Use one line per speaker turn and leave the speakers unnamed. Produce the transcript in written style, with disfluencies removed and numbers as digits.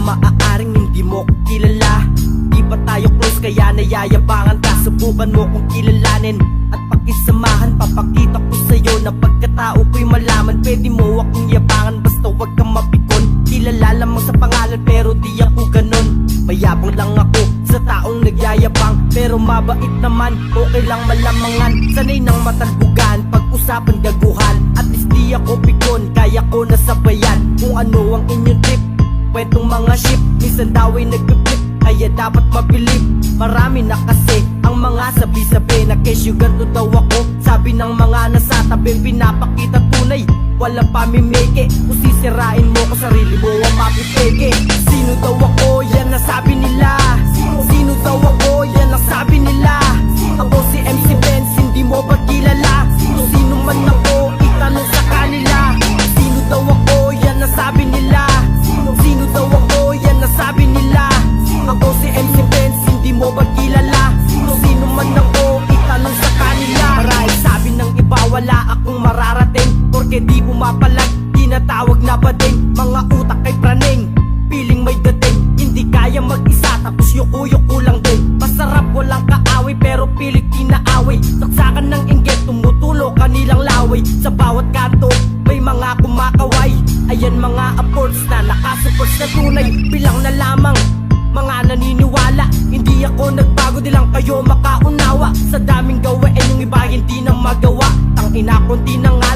Maaaring hindi mo ko kilala, di pa tayo close kaya nayayabangan ka. Subukan mo kong kilalanin at pakisamahan. Papakita ko sa'yo na pagkatao ko'y malaman. Pwede mo akong yabangan basta wag kang mapikon. Kilala lamang sa pangalan pero di ako ganon. Mayabang lang ako sa taong nagyayabang, pero mabait naman, okay lang malamangan. Sanay ng matalbugan, pag-usapan gaguhan. At least di ako pikon, kaya ko nasabayan kung ano ang inyong trip. Kwentong mga ship, minsan daw ay nagpiplit, kaya dapat mabilib. Marami na kasi ang mga sabi-sabi na kesyo ganto daw ako. Sabi ng mga nasa tabi, pinapakita tunay, walang pamimeke. Kung sisirain mo ko, sarili mo ang mapipeke. Sino daw ako, yan ang sabi nila. Sino daw ako, yan ang sabi nila. Ako si MC Benz, hindi mo ba kilala? Sino man ako, itanong sa kanila. Sino daw ako, yan ang sabi nila. Sino daw ako, yan ang sabi nila. Ako si MC Benz, hindi mo ba kilala? Sino man ako, itanong sa kanila. Marahil sabi ng iba, wala akong mararating, porque di pumapalag, tinatawag na bading. Mga utak ay praning, piling may dating. Hindi kaya mag-isa, tapos yuko-yuko lang din. Masarap walang kaaway, pero pilit kinaaway. Saksakan ng inggit, tumutulo kanilang laway. Sa bawat kanto, may mga kumakaway. Ayan mga apports na nakasupport na tunay. Bilang na lamang mga naniniwala, hindi ako nagbago, di lang kayo makaunawa. Sa daming gawain yung iba hindi na magawa. Tangina konti na nga